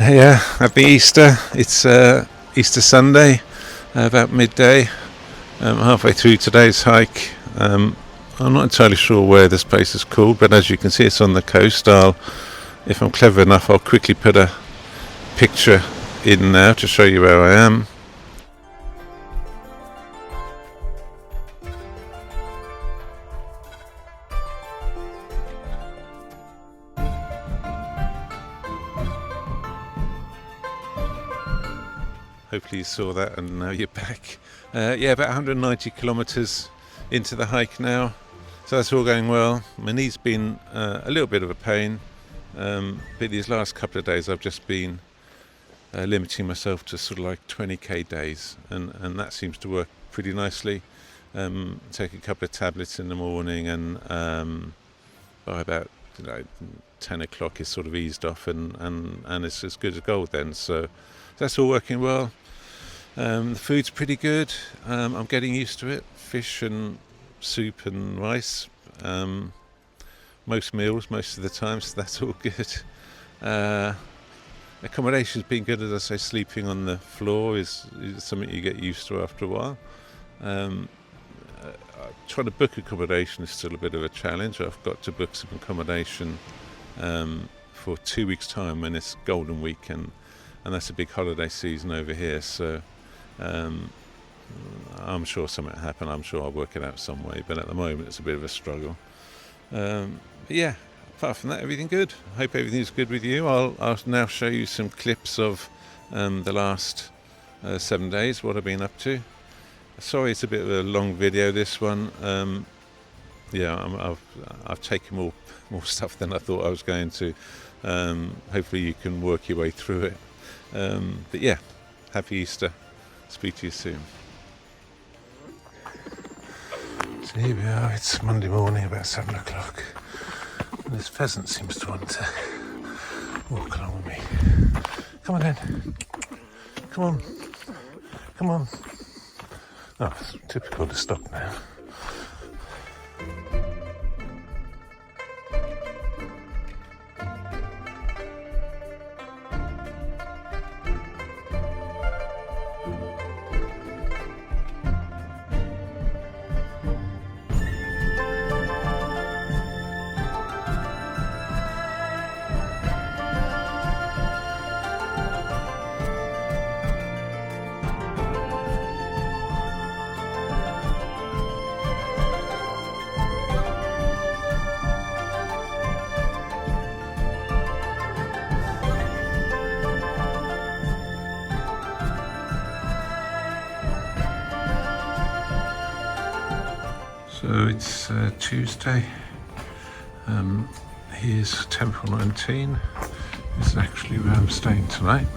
Yeah, happy Easter. It's Easter Sunday, about midday. Halfway through today's hike. I'm not entirely sure where this place is called, but as you can see, it's on the coast. If I'm clever enough, I'll quickly put a picture in now to show you where I am. Hopefully you saw that and now you're back. Yeah, about 190 kilometres into the hike now, so that's all going well. My knee's been a little bit of a pain, but these last couple of days I've just been limiting myself to sort of like 20k days, and that seems to work pretty nicely. Take a couple of tablets in the morning, and by about 10 o'clock it's sort of eased off, and it's as good as gold then. So that's all working well. The food's pretty good. I'm getting used to it. Fish and soup and rice, most meals, most of the time, so that's all good. Accommodation's been good, as I say. Sleeping on the floor is something you get used to after a while. Trying to book accommodation is still a bit of a challenge. I've got to book some accommodation for 2 weeks' time when it's Golden Week, and that's a big holiday season over here, so I'm sure something will happen. I'm sure I'll work it out some way, but at the moment it's a bit of a struggle. But yeah, apart from that, everything good. I hope everything's good with you. I'll now show you some clips of the last 7 days, what I've been up to. Sorry, it's a bit of a long video, this one. Yeah, I've taken more stuff than I thought I was going to. Hopefully you can work your way through it. But yeah, happy Easter. Speak to you soon. So here we are. It's Monday morning, about 7 o'clock. And this pheasant seems to want to walk along with me. Come on then. Come on. Come on. Oh, it's typical to stop now. So it's Tuesday. Here's Temple 19. This is actually where I'm staying tonight.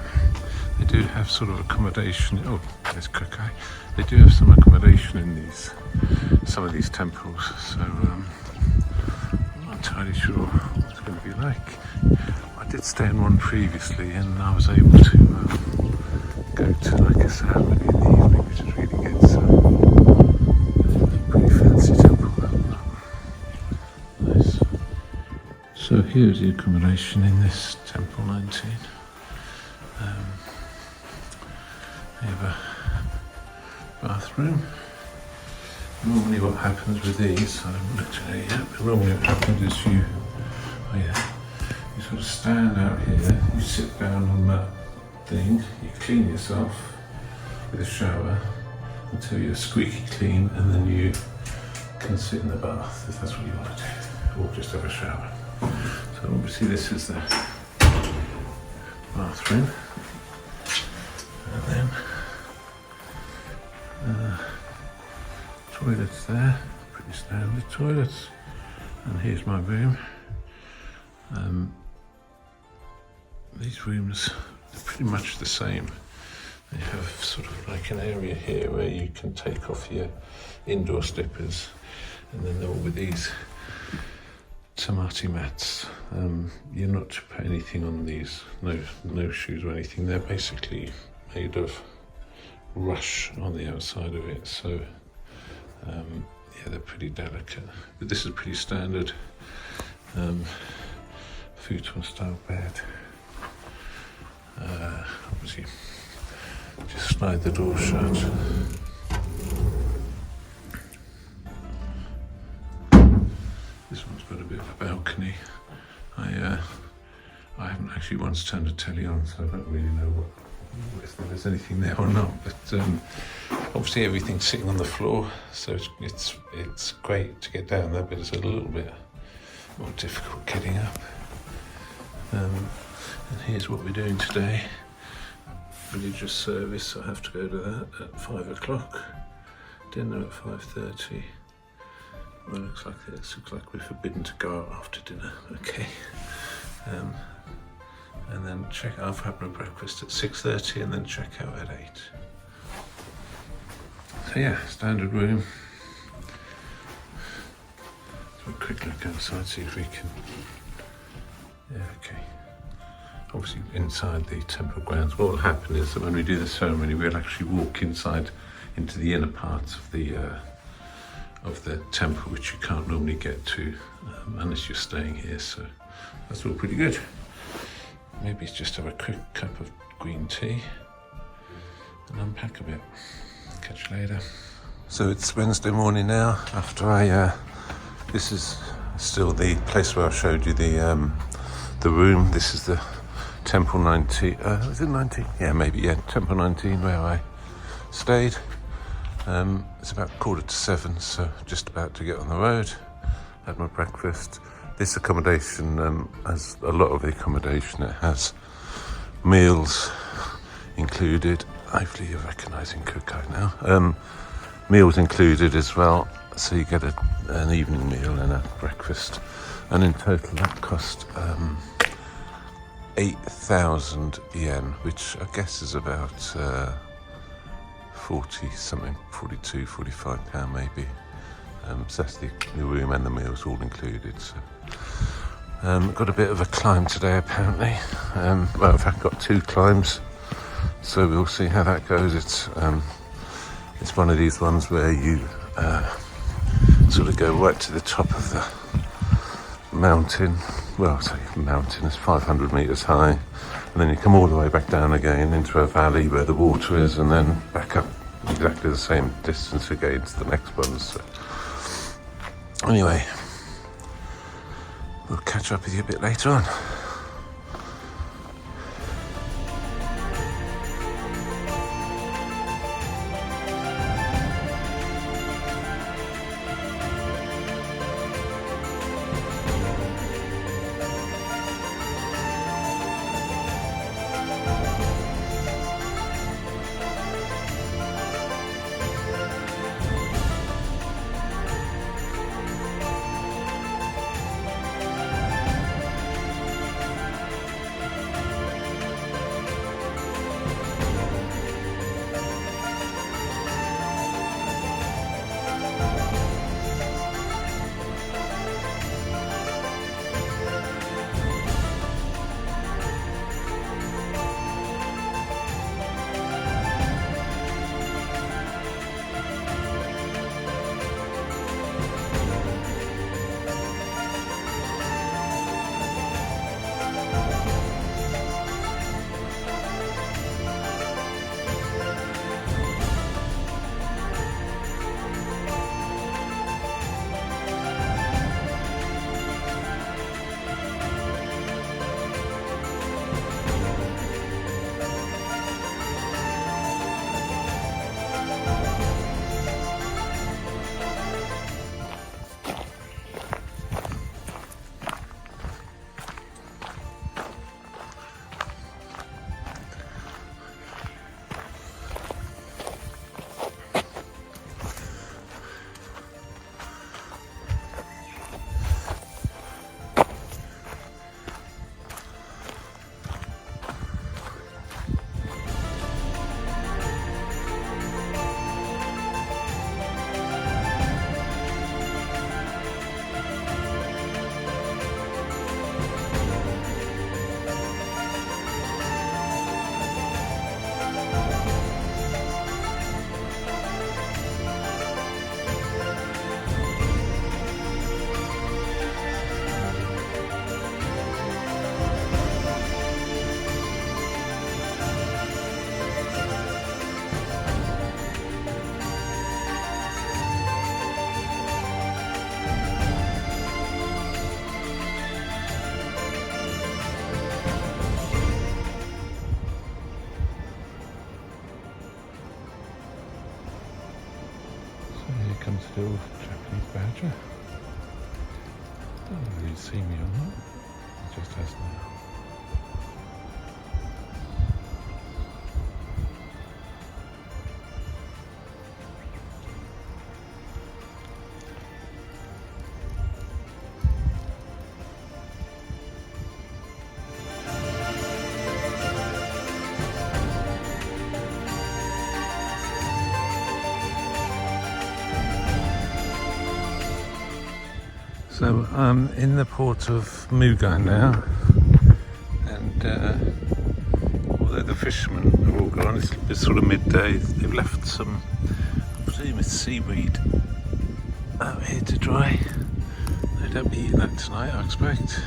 They do have sort of accommodation. Oh, there's Kokai. They do have some accommodation in some of these temples. So I'm not entirely sure what it's going to be like. I did stay in one previously, and I was able to go to like a ceremony in the evening, which is really good. So pretty fancy temple. Nice. So here's the accommodation in this Temple 19. We have a bathroom. Normally what happens with these, I haven't looked at it yet, but normally what happens is you sort of stand out here, you sit down on that thing, you clean yourself with a shower until you're squeaky clean, and then you can sit in the bath if that's what you want to do, or just have a shower. So obviously this is the bathroom, and then toilets there, pretty standard toilets, and here's my room. These rooms are pretty much the same. They have sort of like an area here where you can take off your indoor slippers, and then they're all with these tamati mats. You're not to put anything on these, no shoes or anything. They're basically made of rush on the outside of it, so yeah, they're pretty delicate. But this is pretty standard futon style bed. Obviously, just slide the door shut. This one's got a bit of a balcony. I haven't actually once turned a telly on, so I don't really know if there's anything there or not. But obviously everything's sitting on the floor, so it's great to get down there, but it's a little bit more difficult getting up. And here's what we're doing today. Religious service, so I have to go to that at 5 o'clock. Dinner at 5:30. Well, it looks like we're forbidden to go out after dinner. Okay. And then I'll have my breakfast at 6:30 and then check out at 8. So yeah, standard room. So a quick look outside, see if we can. Yeah, okay. Obviously inside the temple grounds, what will happen is that when we do the ceremony, we'll actually walk inside into the inner parts of the temple, which you can't normally get to unless you're staying here. So that's all pretty good. Maybe just have a quick cup of green tea and unpack a bit. Catch you later. So it's Wednesday morning now. After this is still the place where I showed you the room. This is the Temple 19. Is it 19? Yeah, maybe. Yeah, Temple 19 where I stayed. It's about 6:45, so just about to get on the road. Had my breakfast. This accommodation, as a lot of the accommodation, it has meals included. Hopefully you're recognising Cookout now. Meals included as well, so you get an evening meal and a breakfast. And in total that cost 8,000 yen, which I guess is about 42, 45 pound maybe. So that's the room and the meals all included. So got a bit of a climb today apparently. Well, in fact, got 2 climbs, so we'll see how that goes. It's one of these ones where you sort of go right to the top of the mountain. Well, say mountain is 500 meters high, and then you come all the way back down again into a valley where the water is, and then back up exactly the same distance again to the next one. So anyway, we'll catch up with you a bit later on. comes still Japanese badger. Don't know whether he's seen me or not. He just has now. So I'm in the port of Mugan now, and although the fishermen are all gone, it's sort of midday, they've left some, I presume it's seaweed out here to dry. They don't be eating that tonight, I expect.